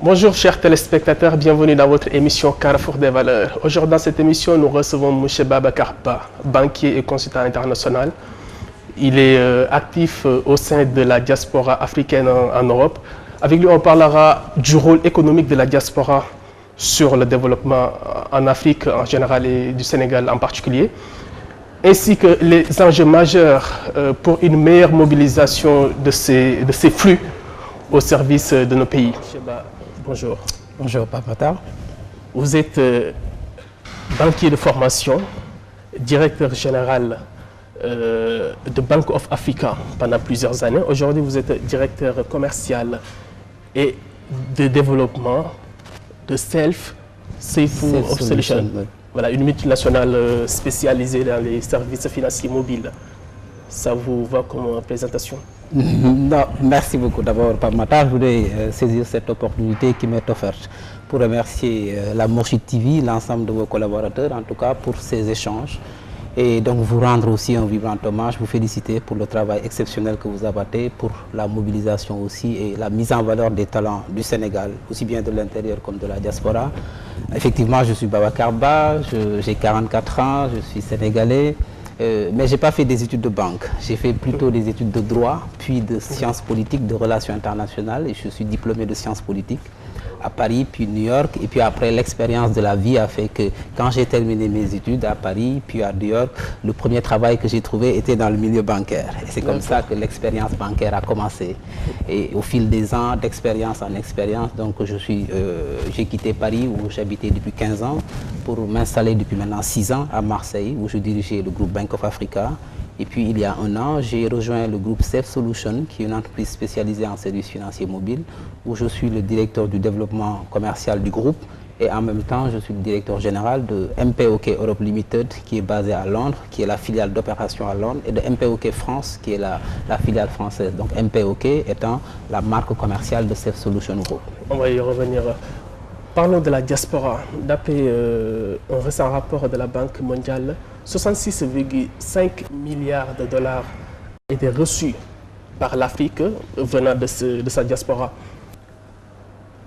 Bonjour chers téléspectateurs, bienvenue dans votre émission Carrefour des valeurs. Aujourd'hui dans cette émission, nous recevons M. Babacar Ba, banquier et consultant international. Il est actif au sein de la diaspora africaine en Europe. Avec lui, on parlera du rôle économique de la diaspora sur le développement en Afrique en général et du Sénégal en particulier, ainsi que les enjeux majeurs pour une meilleure mobilisation de ces flux au service de nos pays. Bonjour. Bonjour, Papa. Vous êtes banquier de formation, directeur général de Bank of Africa pendant plusieurs années. Aujourd'hui, vous êtes directeur commercial et de développement de Self-Seifu of Solutions. Oui. Voilà, une multinationale spécialisée dans les services financiers mobiles. Ça vous va comme présentation? Non, merci beaucoup. D'abord, Pamata, je voudrais saisir cette opportunité qui m'est offerte pour remercier la Mourchid TV, l'ensemble de vos collaborateurs, en tout cas pour ces échanges. Et donc vous rendre aussi un vibrant hommage, vous féliciter pour le travail exceptionnel que vous abattez, pour la mobilisation aussi et la mise en valeur des talents du Sénégal, aussi bien de l'intérieur comme de la diaspora. Effectivement, je suis Babacar Ba, j'ai 44 ans, je suis sénégalais. Mais je n'ai pas fait des études de banque, j'ai fait plutôt des études de droit, puis de sciences politiques, de relations internationales, et je suis diplômé de sciences politiques à Paris, puis New York, et puis après l'expérience de la vie a fait que quand j'ai terminé mes études à Paris, puis à New York, le premier travail que j'ai trouvé était dans le milieu bancaire. Et c'est comme ça que l'expérience bancaire a commencé. Et au fil des ans, d'expérience en expérience, donc j'ai quitté Paris où j'habitais depuis 15 ans pour m'installer depuis maintenant 6 ans à Marseille où je dirigeais le groupe Bank of Africa. Et puis il y a un an, j'ai rejoint le groupe Safe Solutions, qui est une entreprise spécialisée en services financiers mobiles, où je suis le directeur du développement commercial du groupe. Et en même temps, je suis le directeur général de MPOK Europe Limited, qui est basé à Londres, qui est la filiale d'opération à Londres, et de MPOK France, qui est la filiale française. Donc MPOK étant la marque commerciale de Safe Solutions Group. On va y revenir. Parlons de la diaspora. D'après un récent rapport de la Banque mondiale, 66,5 milliards de dollars étaient reçus par l'Afrique venant de sa diaspora.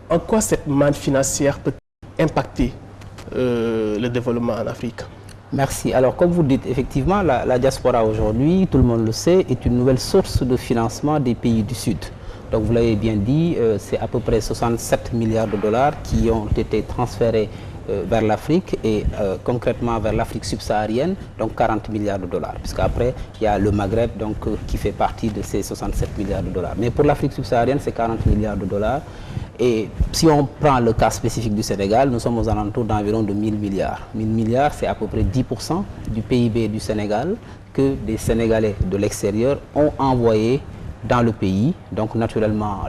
En quoi cette manne financière peut impacter le développement en Afrique? Merci. Alors, comme vous dites, effectivement, la diaspora aujourd'hui, tout le monde le sait, est une nouvelle source de financement des pays du Sud. Donc, vous l'avez bien dit, c'est à peu près 67 milliards de dollars qui ont été transférés vers l'Afrique et concrètement vers l'Afrique subsaharienne, donc 40 milliards de dollars. Puisqu'après, il y a le Maghreb donc, qui fait partie de ces 67 milliards de dollars. Mais pour l'Afrique subsaharienne, c'est 40 milliards de dollars. Et si on prend le cas spécifique du Sénégal, nous sommes aux alentours d'environ de 1000 milliards. 1000 milliards, c'est à peu près 10% du PIB du Sénégal que des Sénégalais de l'extérieur ont envoyé dans le pays. Donc naturellement,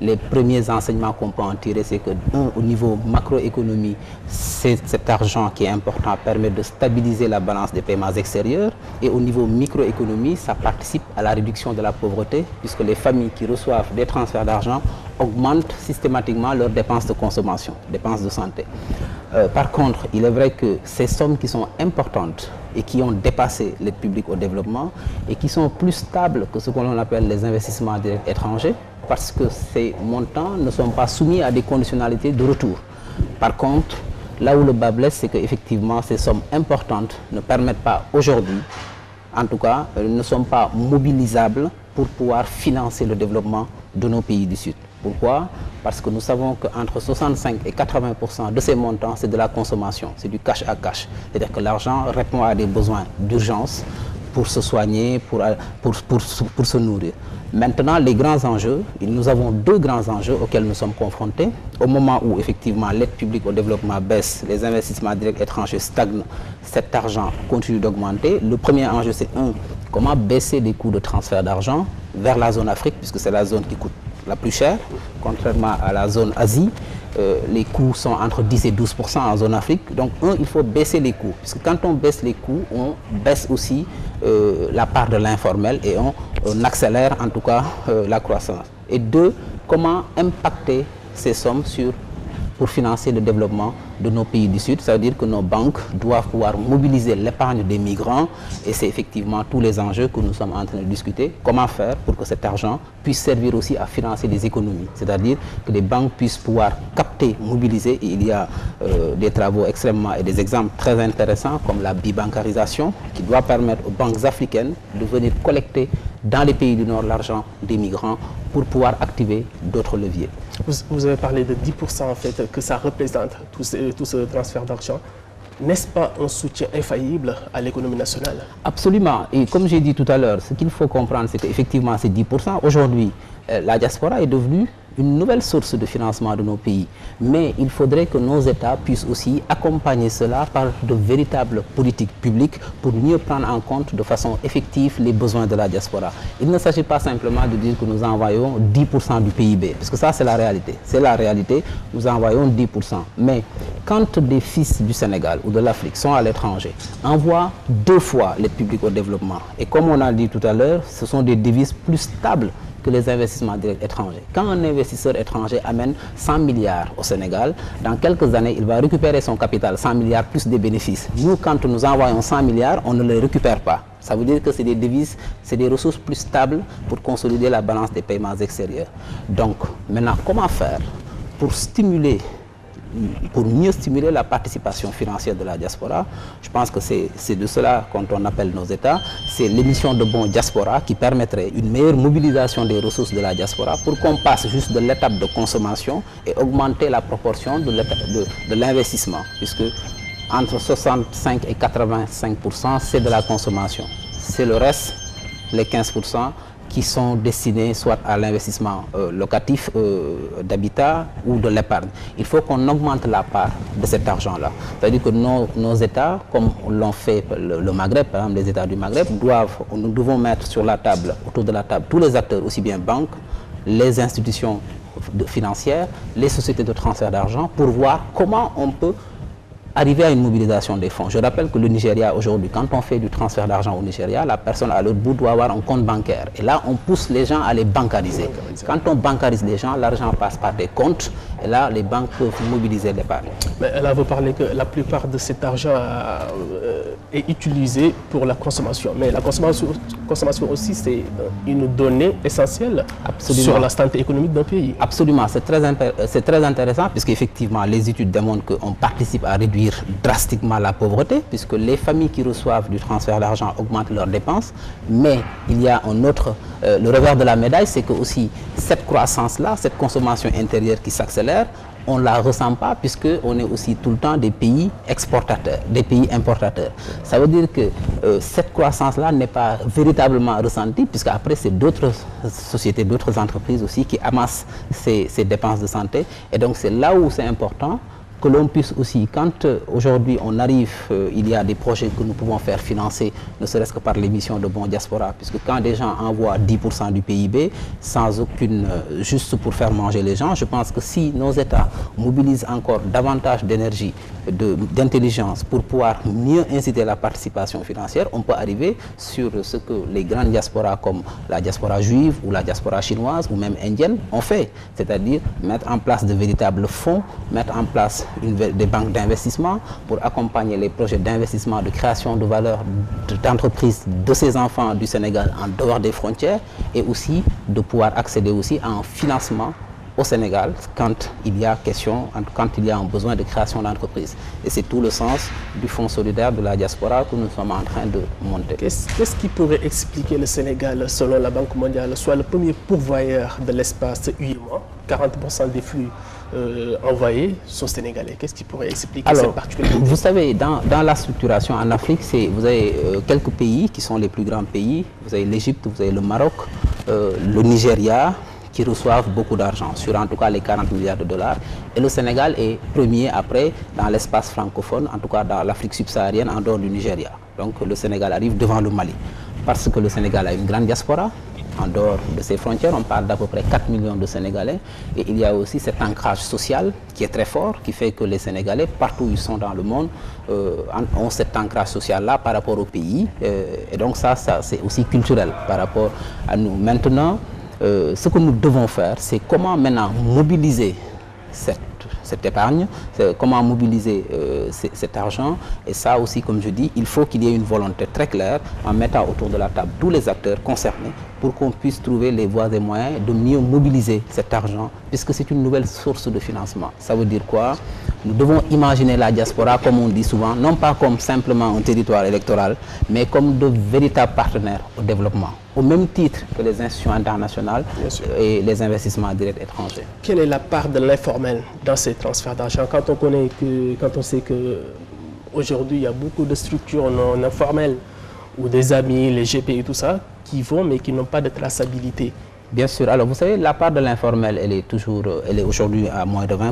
les premiers enseignements qu'on peut en tirer, c'est que au niveau macroéconomie, cet argent qui est important permet de stabiliser la balance des paiements extérieurs, et au niveau microéconomie, ça participe à la réduction de la pauvreté, puisque les familles qui reçoivent des transferts d'argent augmentent systématiquement leurs dépenses de consommation, dépenses de santé. Par contre, il est vrai que ces sommes qui sont importantes et qui ont dépassé l'aide publique au développement et qui sont plus stables que ce que l'on appelle les investissements directs étrangers, parce que ces montants ne sont pas soumis à des conditionnalités de retour. Par contre, là où le bas blesse, c'est qu'effectivement ces sommes importantes ne permettent pas aujourd'hui, en tout cas, ne sont pas mobilisables pour pouvoir financer le développement de nos pays du Sud. Pourquoi? Parce que nous savons qu'entre 65 et 80% de ces montants, c'est de la consommation, c'est du cash à cash. C'est-à-dire que l'argent répond à des besoins d'urgence pour se soigner, pour se nourrir. Maintenant, les grands enjeux, nous avons deux grands enjeux auxquels nous sommes confrontés. Au moment où, effectivement, l'aide publique au développement baisse, les investissements directs étrangers stagnent, cet argent continue d'augmenter. Le premier enjeu, c'est comment baisser les coûts de transfert d'argent vers la zone Afrique, puisque c'est la zone qui coûte la plus chère, contrairement à la zone Asie. Les coûts sont entre 10 et 12% en zone Afrique. Donc, il faut baisser les coûts. Parce que quand on baisse les coûts, on baisse aussi la part de l'informel et on accélère en tout cas la croissance. Et deux, comment impacter ces sommes pour financer le développement de nos pays du Sud. Ça veut dire que nos banques doivent pouvoir mobiliser l'épargne des migrants et c'est effectivement tous les enjeux que nous sommes en train de discuter. Comment faire pour que cet argent puisse servir aussi à financer des économies, c'est-à-dire que les banques puissent pouvoir capter, mobiliser. Et il y a des travaux extrêmement et des exemples très intéressants comme la bibancarisation qui doit permettre aux banques africaines de venir collecter dans les pays du Nord l'argent des migrants pour pouvoir activer d'autres leviers. Vous avez parlé de 10% en fait que ça représente tout ce transfert d'argent. N'est-ce pas un soutien infaillible à l'économie nationale? Absolument. Et comme j'ai dit tout à l'heure, ce qu'il faut comprendre, c'est qu'effectivement, ces 10%, aujourd'hui, la diaspora est devenue une nouvelle source de financement de nos pays. Mais il faudrait que nos États puissent aussi accompagner cela par de véritables politiques publiques pour mieux prendre en compte de façon effective les besoins de la diaspora. Il ne s'agit pas simplement de dire que nous envoyons 10% du PIB, parce que ça c'est la réalité. C'est la réalité, nous envoyons 10%. Mais quand des fils du Sénégal ou de l'Afrique sont à l'étranger, envoient 2 fois l'aide publique au développement. Et comme on a dit tout à l'heure, ce sont des devises plus stables que les investissements directs étrangers. Quand un investisseur étranger amène 100 milliards au Sénégal, dans quelques années, il va récupérer son capital, 100 milliards plus des bénéfices. Nous, quand nous envoyons 100 milliards, on ne les récupère pas. Ça veut dire que c'est des devises, c'est des ressources plus stables pour consolider la balance des paiements extérieurs. Donc, maintenant, comment faire pour mieux stimuler la participation financière de la diaspora? Je pense que c'est de cela qu'on appelle nos États. C'est l'émission de bons diaspora qui permettrait une meilleure mobilisation des ressources de la diaspora pour qu'on passe juste de l'étape de consommation et augmenter la proportion de l'investissement, puisque entre 65 et 85%, c'est de la consommation. C'est le reste, les 15%, qui sont destinés soit à l'investissement locatif d'habitat ou de l'épargne. Il faut qu'on augmente la part de cet argent-là. C'est-à-dire que nos États, comme l'ont fait le Maghreb, par exemple, les États du Maghreb, nous devons mettre sur la table, autour de la table, tous les acteurs, aussi bien banques, les institutions financières, les sociétés de transfert d'argent, pour voir comment on peut arriver à une mobilisation des fonds. Je rappelle que le Nigeria aujourd'hui, quand on fait du transfert d'argent au Nigeria, la personne à l'autre bout doit avoir un compte bancaire. Et là, on pousse les gens à les bancariser. Quand on bancarise les gens, l'argent passe par des comptes. Et là, les banques peuvent mobiliser l'épargne. Mais là, vous parlez que la plupart de cet argent est utilisé pour la consommation. Mais la consommation aussi, c'est une donnée essentielle sur la santé économique d'un pays. Absolument. C'est très intéressant puisqu'effectivement, les études démontrent qu'on participe à réduire drastiquement la pauvreté, puisque les familles qui reçoivent du transfert d'argent augmentent leurs dépenses. Mais il y a un autre, le revers de la médaille, c'est que aussi cette croissance-là, cette consommation intérieure qui s'accélère, on ne la ressent pas puisqu'on est aussi tout le temps des pays exportateurs, des pays importateurs. Ça veut dire que cette croissance-là n'est pas véritablement ressentie puisqu'après c'est d'autres sociétés, d'autres entreprises aussi qui amassent ces dépenses de santé. Et donc c'est là où c'est important que l'on puisse aussi, quand aujourd'hui on arrive, il y a des projets que nous pouvons faire financer, ne serait-ce que par l'émission de bons diaspora, puisque quand des gens envoient 10% du PIB, sans aucune, juste pour faire manger les gens, je pense que si nos États mobilisent encore davantage d'énergie, d'intelligence pour pouvoir mieux inciter la participation financière, on peut arriver sur ce que les grandes diasporas comme la diaspora juive ou la diaspora chinoise ou même indienne ont fait, c'est-à-dire mettre en place de véritables fonds, mettre en place des banques d'investissement pour accompagner les projets d'investissement, de création de valeur d'entreprises de ces enfants du Sénégal en dehors des frontières et aussi de pouvoir accéder aussi à un financement au Sénégal quand il y a un besoin de création d'entreprise. Et c'est tout le sens du Fonds solidaire de la diaspora que nous sommes en train de monter. Qu'est-ce qui pourrait expliquer le Sénégal, selon la Banque mondiale, soit le premier pourvoyeur de l'espace UEMOA, 40% des flux envoyés sont sénégalais? Qu'est-ce qui pourrait expliquer cette particularité? Vous savez, dans la structuration en Afrique, vous avez quelques pays qui sont les plus grands pays. Vous avez l'Égypte, vous avez le Maroc, le Nigeria, qui reçoivent beaucoup d'argent, sur en tout cas les 40 milliards de dollars. Et le Sénégal est premier après dans l'espace francophone, en tout cas dans l'Afrique subsaharienne, en dehors du Nigeria. Donc le Sénégal arrive devant le Mali. Parce que le Sénégal a une grande diaspora, en dehors de ses frontières, on parle d'à peu près 4 millions de Sénégalais. Et il y a aussi cet ancrage social qui est très fort, qui fait que les Sénégalais, partout où ils sont dans le monde, ont cet ancrage social-là par rapport au pays. Et donc ça c'est aussi culturel par rapport à nous. Maintenant, ce que nous devons faire, c'est comment maintenant mobiliser cette épargne, comment mobiliser cet argent. Et ça aussi, comme je dis, il faut qu'il y ait une volonté très claire en mettant autour de la table tous les acteurs concernés pour qu'on puisse trouver les voies et moyens de mieux mobiliser cet argent, puisque c'est une nouvelle source de financement. Ça veut dire quoi? Nous devons imaginer la diaspora, comme on dit souvent, non pas comme simplement un territoire électoral, mais comme de véritables partenaires au développement, au même titre que les institutions internationales et les investissements directs étrangers. Quelle est la part de l'informel dans ces transferts d'argent? Quand on sait que aujourd'hui il y a beaucoup de structures non informelles, ou des amis, les GP et tout ça, qui vont mais qui n'ont pas de traçabilité. Bien sûr. Alors, vous savez, la part de l'informel, elle est aujourd'hui à moins de 20%.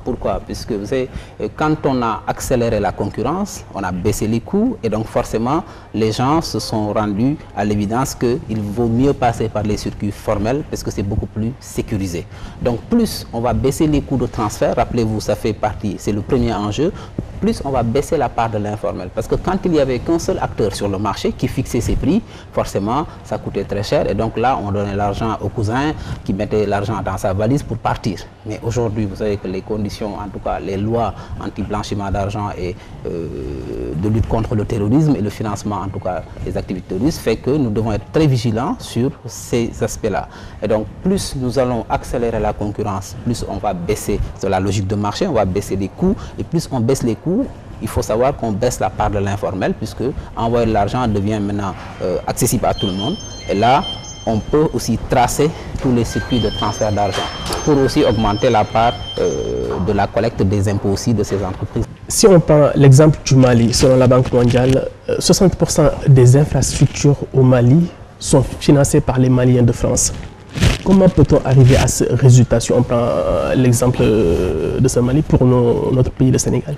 Pourquoi? Puisque, vous savez, quand on a accéléré la concurrence, on a baissé les coûts et donc forcément, les gens se sont rendus à l'évidence qu'il vaut mieux passer par les circuits formels parce que c'est beaucoup plus sécurisé. Donc, plus on va baisser les coûts de transfert, rappelez-vous, ça fait partie, c'est le premier enjeu, plus on va baisser la part de l'informel. Parce que quand il n'y avait qu'un seul acteur sur le marché qui fixait ses prix, forcément, ça coûtait très cher. Et donc là, on donnait l'argent au cousin qui mettait l'argent dans sa valise pour partir. Mais aujourd'hui, vous savez que les conditions, en tout cas les lois anti-blanchiment d'argent et de lutte contre le terrorisme et le financement, en tout cas des activités terroristes, fait que nous devons être très vigilants sur ces aspects-là. Et donc, plus nous allons accélérer la concurrence, plus on va baisser, c'est la logique de marché, on va baisser les coûts, et plus on baisse les coûts, il faut savoir qu'on baisse la part de l'informel, puisque envoyer de l'argent devient maintenant accessible à tout le monde. Et là, on peut aussi tracer tous les circuits de transfert d'argent pour aussi augmenter la part de la collecte des impôts aussi de ces entreprises. Si on prend l'exemple du Mali, selon la Banque mondiale, 60% des infrastructures au Mali sont financées par les Maliens de France. Comment peut-on arriver à ce résultat si on prend l'exemple de ce Mali pour notre pays, le Sénégal?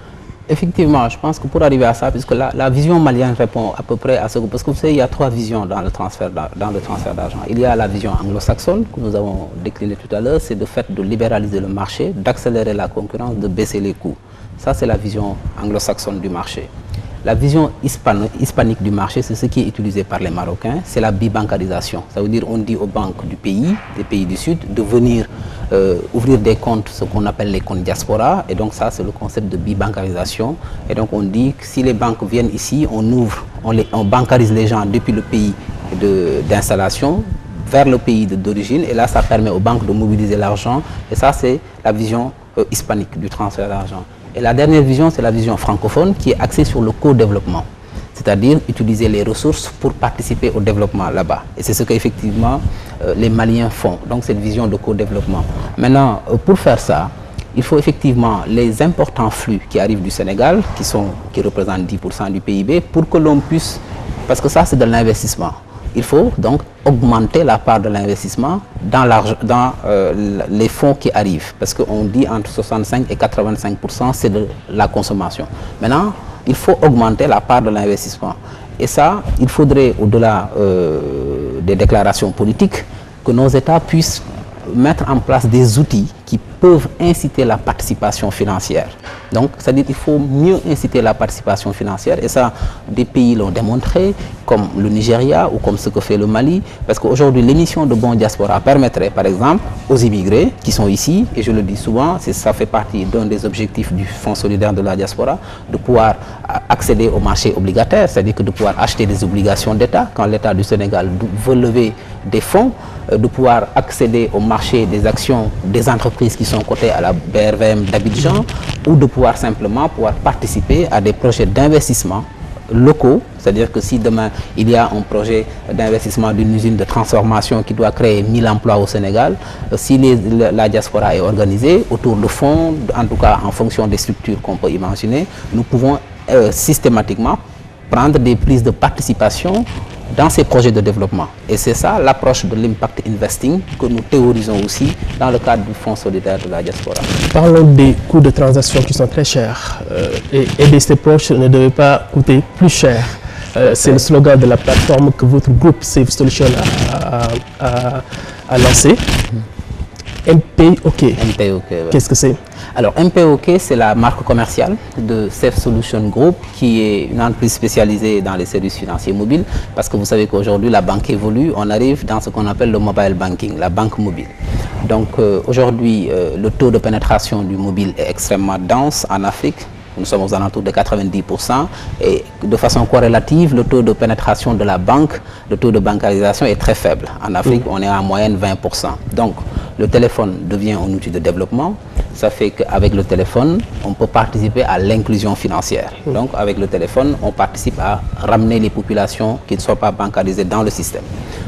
Effectivement, je pense que pour arriver à ça, puisque la vision malienne répond à peu près à ce que... Parce que vous savez, il y a trois visions dans le transfert d'argent. Il y a la vision anglo-saxonne, que nous avons déclinée tout à l'heure, c'est le fait de libéraliser le marché, d'accélérer la concurrence, de baisser les coûts. Ça, c'est la vision anglo-saxonne du marché. La vision hispanique du marché, c'est ce qui est utilisé par les Marocains, c'est la bibancarisation. Ça veut dire on dit aux banques du pays, des pays du Sud, de venir ouvrir des comptes, ce qu'on appelle les comptes diaspora. Et donc ça, c'est le concept de bibancarisation. Et donc on dit que si les banques viennent ici, on bancarise les gens depuis le pays d'installation vers le pays d'origine. Et là, ça permet aux banques de mobiliser l'argent. Et ça, c'est la vision hispanique du transfert d'argent. Et la dernière vision, c'est la vision francophone qui est axée sur le co-développement, c'est-à-dire utiliser les ressources pour participer au développement là-bas. Et c'est ce qu'effectivement les Maliens font, donc cette vision de co-développement. Maintenant, pour faire ça, il faut effectivement les importants flux qui arrivent du Sénégal, qui représentent 10% du PIB, pour que l'on puisse, parce que ça c'est de l'investissement. Il faut donc augmenter la part de l'investissement dans les fonds qui arrivent. Parce qu'on dit entre 65 et 85%, c'est de la consommation. Maintenant, il faut augmenter la part de l'investissement. Et ça, il faudrait, au-delà des déclarations politiques, que nos États puissent mettre en place des outils qui peuvent inciter la participation financière. Donc, c'est-à-dire qu'il faut mieux inciter la participation financière. Et ça, des pays l'ont démontré, comme le Nigeria ou comme ce que fait le Mali. Parce qu'aujourd'hui, l'émission de bons diaspora permettrait, par exemple, aux immigrés qui sont ici, et je le dis souvent, ça fait partie d'un des objectifs du Fonds solidaire de la diaspora, de pouvoir accéder au marché obligataire, c'est-à-dire que de pouvoir acheter des obligations d'État, quand l'État du Sénégal veut lever des fonds, de pouvoir accéder au marché des actions des entreprises qui sont cotées à la BRVM d'Abidjan, ou de pouvoir simplement participer à des projets d'investissement locaux, c'est-à-dire que si demain il y a un projet d'investissement d'une usine de transformation qui doit créer 1000 emplois au Sénégal, si la diaspora est organisée autour de fonds, en tout cas en fonction des structures qu'on peut imaginer, nous pouvons systématiquement prendre des prises de participation dans ces projets de développement. Et c'est ça l'approche de l'impact investing que nous théorisons aussi dans le cadre du Fonds solidaire de la diaspora. Parlons des coûts de transaction qui sont très chers et aider ces proches ne devait pas coûter plus cher. C'est le slogan de la plateforme que votre groupe Safe Solution a lancé. MPOK. MPOK, ouais. Qu'est-ce que c'est? Alors, MPOK, c'est la marque commerciale de Safe Solution Group, qui est une entreprise spécialisée dans les services financiers mobiles, parce que vous savez qu'aujourd'hui, la banque évolue, on arrive dans ce qu'on appelle le mobile banking, la banque mobile. Donc aujourd'hui, le taux de pénétration du mobile est extrêmement dense en Afrique. Nous sommes aux alentours de 90% et de façon corrélative, le taux de pénétration de la banque, le taux de bancarisation est très faible. En Afrique, on est en moyenne 20%. Donc, le téléphone devient un outil de développement. Ça fait qu'avec le téléphone, on peut participer à l'inclusion financière. Donc, avec le téléphone, on participe à ramener les populations qui ne sont pas bancarisées dans le système.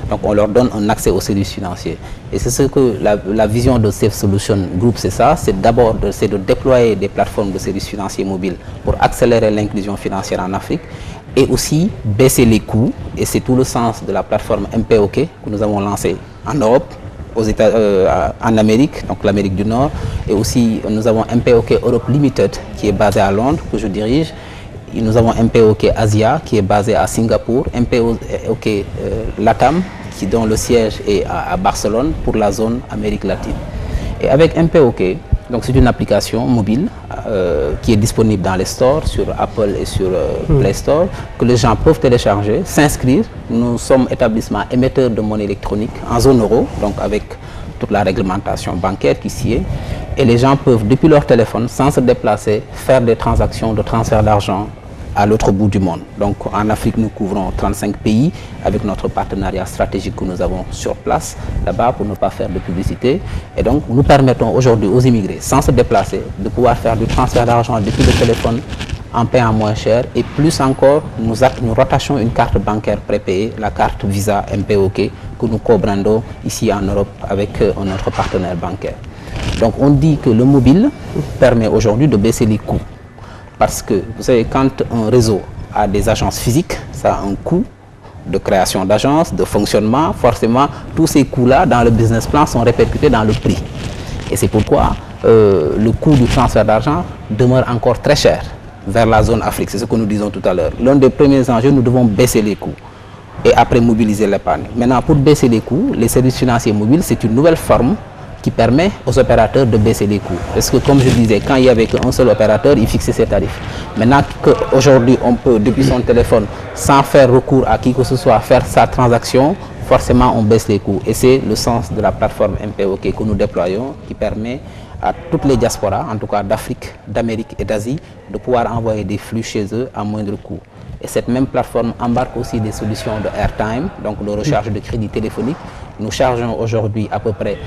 Donc, on leur donne un accès aux services financiers. Et c'est ce que la vision de Safe Solution Group, c'est ça. C'est d'abord de déployer des plateformes de services financiers mobiles pour accélérer l'inclusion financière en Afrique et aussi baisser les coûts. Et c'est tout le sens de la plateforme MPOK que nous avons lancée en Europe, en Amérique, donc l'Amérique du Nord. Et aussi, nous avons MPOK Europe Limited qui est basé à Londres, que je dirige. Et nous avons MPOK Asia qui est basé à Singapour, MPOK Latam dont le siège est à Barcelone pour la zone Amérique latine. Et avec MPOK, donc c'est une application mobile qui est disponible dans les stores, sur Apple et sur Play Store, que les gens peuvent télécharger, s'inscrire. Nous sommes établissement émetteur de monnaie électronique en zone euro, donc avec toute la réglementation bancaire qui s'y est. Et les gens peuvent, depuis leur téléphone, sans se déplacer, faire des transactions de transfert d'argent à l'autre bout du monde. Donc en Afrique, nous couvrons 35 pays avec notre partenariat stratégique que nous avons sur place, là-bas, pour ne pas faire de publicité. Et donc, nous permettons aujourd'hui aux immigrés, sans se déplacer, de pouvoir faire du transfert d'argent depuis le téléphone en payant moins cher. Et plus encore, nous rattachons une carte bancaire prépayée, la carte Visa MPOK, que nous co-brandons ici en Europe avec notre partenaire bancaire. Donc on dit que le mobile permet aujourd'hui de baisser les coûts. Parce que, vous savez, quand un réseau a des agences physiques, ça a un coût de création d'agences, de fonctionnement. Forcément, tous ces coûts-là, dans le business plan, sont répercutés dans le prix. Et c'est pourquoi le coût du transfert d'argent demeure encore très cher vers la zone Afrique. C'est ce que nous disons tout à l'heure. L'un des premiers enjeux, nous devons baisser les coûts et après mobiliser l'épargne. Maintenant, pour baisser les coûts, les services financiers mobiles, c'est une nouvelle forme qui permet aux opérateurs de baisser les coûts. Parce que comme je disais, quand il n'y avait qu'un seul opérateur, il fixait ses tarifs. Maintenant qu'aujourd'hui, on peut, depuis son téléphone, sans faire recours à qui que ce soit, faire sa transaction, forcément on baisse les coûts. Et c'est le sens de la plateforme MPOK que nous déployons, qui permet à toutes les diasporas, en tout cas d'Afrique, d'Amérique et d'Asie, de pouvoir envoyer des flux chez eux à moindre coût. Et cette même plateforme embarque aussi des solutions de airtime, donc de recharge de crédit téléphonique. Nous chargeons aujourd'hui à peu près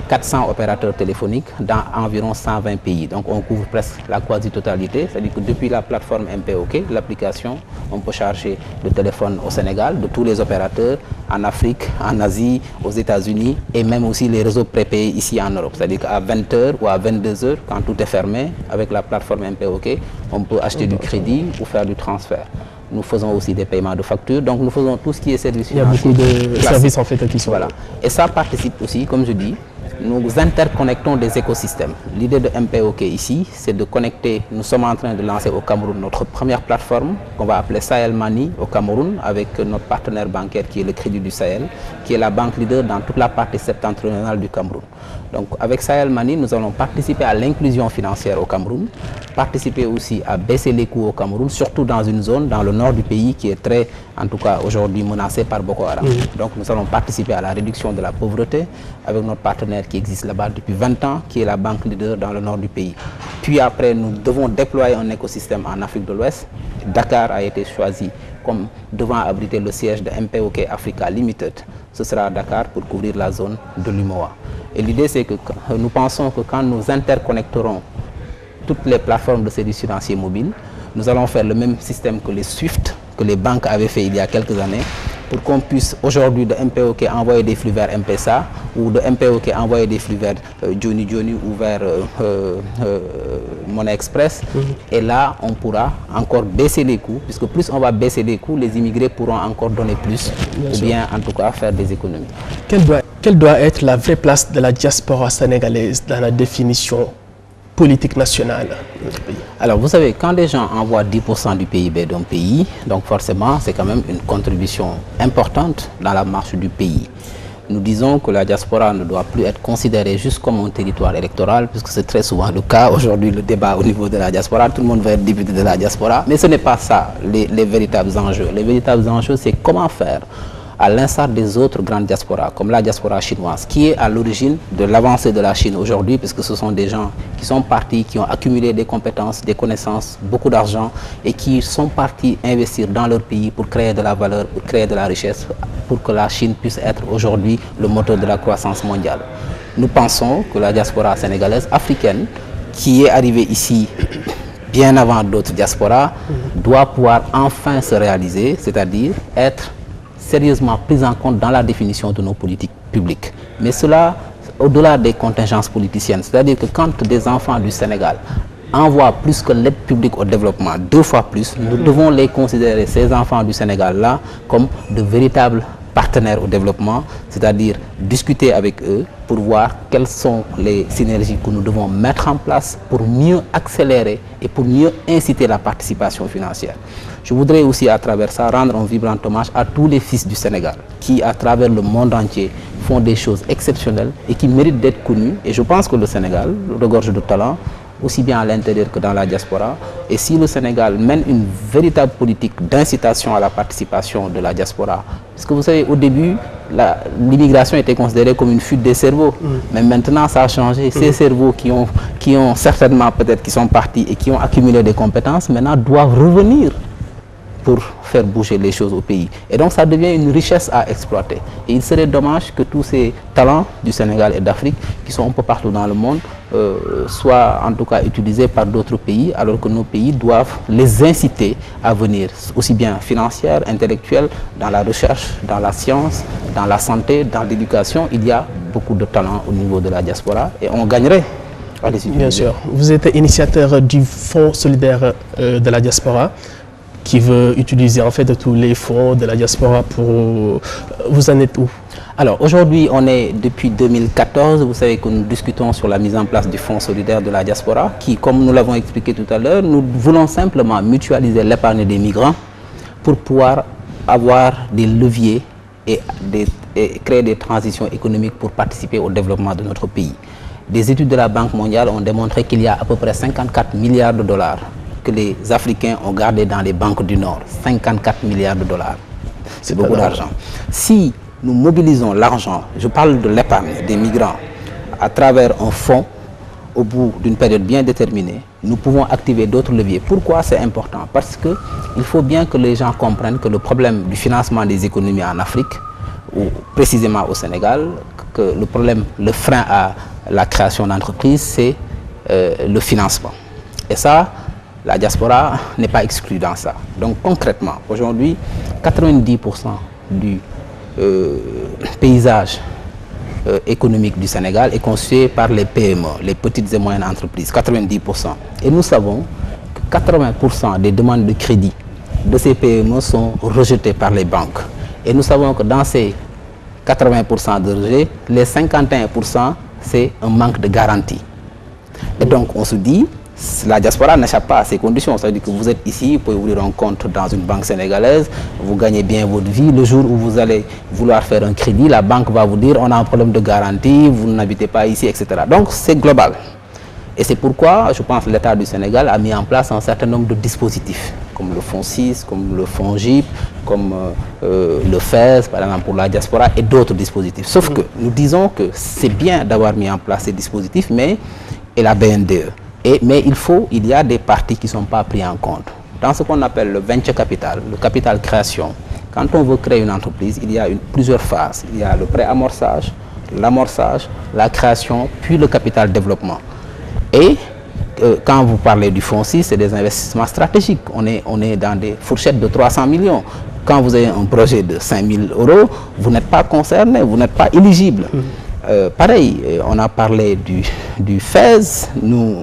400 opérateurs téléphoniques dans environ 120 pays. Donc on couvre presque la quasi-totalité. C'est-à-dire que depuis la plateforme MPOK, l'application, on peut charger le téléphone au Sénégal, de tous les opérateurs, en Afrique, en Asie, aux États-Unis et même aussi les réseaux prépayés ici en Europe. C'est-à-dire qu'à 20h ou à 22h, quand tout est fermé, avec la plateforme MPOK, on peut acheter du crédit ou faire du transfert. Nous faisons aussi des paiements de factures, donc nous faisons tout ce qui est service financier. Il y a beaucoup de services en fait qui sont là. Et ça participe aussi, comme je dis, nous interconnectons des écosystèmes. L'idée de MPOK ici, c'est de connecter, nous sommes en train de lancer au Cameroun notre première plateforme qu'on va appeler Sahel Money au Cameroun avec notre partenaire bancaire qui est le Crédit du Sahel, qui est la banque leader dans toute la partie septentrionale du Cameroun. Donc avec Sahel Money, nous allons participer à l'inclusion financière au Cameroun, participer aussi à baisser les coûts au Cameroun, surtout dans une zone, dans le nord du pays qui est très, en tout cas aujourd'hui menacée par Boko Haram. Donc nous allons participer à la réduction de la pauvreté avec notre partenaire qui existe là-bas depuis 20 ans, qui est la banque leader dans le nord du pays. Puis après, nous devons déployer un écosystème en Afrique de l'Ouest. Dakar a été choisi comme devant abriter le siège de MPOK Africa Limited. Ce sera à Dakar pour couvrir la zone de l'UMOA. Et l'idée, c'est que nous pensons que quand nous interconnecterons toutes les plateformes de services financiers mobiles, nous allons faire le même système que les SWIFT, que les banques avaient fait il y a quelques années, pour qu'on puisse aujourd'hui de MPOK envoyer des flux vers M-Pesa ou de MPOK envoyer des flux vers Johnny Johnny ou vers Money Express. Et là, on pourra encore baisser les coûts, puisque plus on va baisser les coûts, les immigrés pourront encore donner plus, ou bien en tout cas faire des économies. Quelle doit être la vraie place de la diaspora sénégalaise dans la définition politique nationale de notre pays? Alors vous savez, quand les gens envoient 10% du PIB d'un pays, donc forcément c'est quand même une contribution importante dans la marche du pays. Nous disons que la diaspora ne doit plus être considérée juste comme un territoire électoral, puisque c'est très souvent le cas aujourd'hui, le débat au niveau de la diaspora, tout le monde veut être député de la diaspora, mais ce n'est pas ça les véritables enjeux. Les véritables enjeux, c'est comment faire à l'instar des autres grandes diasporas, comme la diaspora chinoise, qui est à l'origine de l'avancée de la Chine aujourd'hui, puisque ce sont des gens qui sont partis, qui ont accumulé des compétences, des connaissances, beaucoup d'argent, et qui sont partis investir dans leur pays pour créer de la valeur, pour créer de la richesse, pour que la Chine puisse être aujourd'hui le moteur de la croissance mondiale. Nous pensons que la diaspora sénégalaise, africaine, qui est arrivée ici bien avant d'autres diasporas, doit pouvoir enfin se réaliser, c'est-à-dire être sérieusement prise en compte dans la définition de nos politiques publiques. Mais cela, au-delà des contingences politiciennes, c'est-à-dire que quand des enfants du Sénégal envoient plus que l'aide publique au développement, 2 fois plus, nous devons les considérer, ces enfants du Sénégal-là, comme de véritables partenaires au développement, c'est-à-dire discuter avec eux pour voir quelles sont les synergies que nous devons mettre en place pour mieux accélérer et pour mieux inciter la participation financière. Je voudrais aussi à travers ça rendre un vibrant hommage à tous les fils du Sénégal qui à travers le monde entier font des choses exceptionnelles et qui méritent d'être connus. Et je pense que le Sénégal regorge de talent, aussi bien à l'intérieur que dans la diaspora. Et si le Sénégal mène une véritable politique d'incitation à la participation de la diaspora, parce que vous savez, au début, l'immigration était considérée comme une fuite des cerveaux, mais maintenant ça a changé. Ces cerveaux qui ont certainement peut-être qui sont partis et qui ont accumulé des compétences, maintenant doivent revenir pour faire bouger les choses au pays. Et donc ça devient une richesse à exploiter. Et il serait dommage que tous ces talents du Sénégal et d'Afrique, qui sont un peu partout dans le monde, soient en tout cas utilisés par d'autres pays, alors que nos pays doivent les inciter à venir, aussi bien financière, intellectuelle, dans la recherche, dans la science, dans la santé, dans l'éducation. Il y a beaucoup de talents au niveau de la diaspora et on gagnerait. Bien sûr. Vous êtes initiateur du Fonds solidaire de la diaspora, qui veut utiliser en fait tous les fonds de la diaspora pour... Vous en êtes où? Alors aujourd'hui, on est depuis 2014, vous savez que nous discutons sur la mise en place du Fonds solidaire de la diaspora, qui, comme nous l'avons expliqué tout à l'heure, nous voulons simplement mutualiser l'épargne des migrants pour pouvoir avoir des leviers et créer des transitions économiques pour participer au développement de notre pays. Des études de la Banque mondiale ont démontré qu'il y a à peu près 54 milliards de dollars que les Africains ont gardé dans les banques du Nord. 54 milliards de dollars. C'est beaucoup d'argent. Si nous mobilisons l'argent, je parle de l'épargne des migrants, à travers un fonds, au bout d'une période bien déterminée, nous pouvons activer d'autres leviers. Pourquoi c'est important? Parce qu'il faut bien que les gens comprennent que le problème du financement des économies en Afrique, ou précisément au Sénégal, que le problème, le frein à la création d'entreprises, c'est le financement. Et ça, la diaspora n'est pas exclue dans ça. Donc concrètement, aujourd'hui, 90% du paysage économique du Sénégal est constitué par les PME, les petites et moyennes entreprises, 90%. Et nous savons que 80% des demandes de crédit de ces PME sont rejetées par les banques. Et nous savons que dans ces 80% de rejet, les 51%, c'est un manque de garantie. Et donc on se dit, la diaspora n'échappe pas à ces conditions. Ça veut dire que vous êtes ici, vous pouvez ouvrir un compte dans une banque sénégalaise, vous gagnez bien votre vie. Le jour où vous allez vouloir faire un crédit, la banque va vous dire on a un problème de garantie, vous n'habitez pas ici, etc. Donc c'est global. Et c'est pourquoi, je pense, l'État du Sénégal a mis en place un certain nombre de dispositifs, comme le Fonds 6, comme le Fonds JIP, comme le FES, par exemple, pour la diaspora, et d'autres dispositifs. Sauf que nous disons que c'est bien d'avoir mis en place ces dispositifs, et la BNDE. Mais il y a des parties qui ne sont pas prises en compte. Dans ce qu'on appelle le venture capital, le capital création, quand on veut créer une entreprise, il y a plusieurs phases. Il y a le pré-amorçage, l'amorçage, la création, puis le capital développement. Et quand vous parlez du fonds 6, c'est des investissements stratégiques. On est dans des fourchettes de 300 millions. Quand vous avez un projet de 5 000 €, vous n'êtes pas concerné, vous n'êtes pas éligible. Pareil, on a parlé du FES, nous,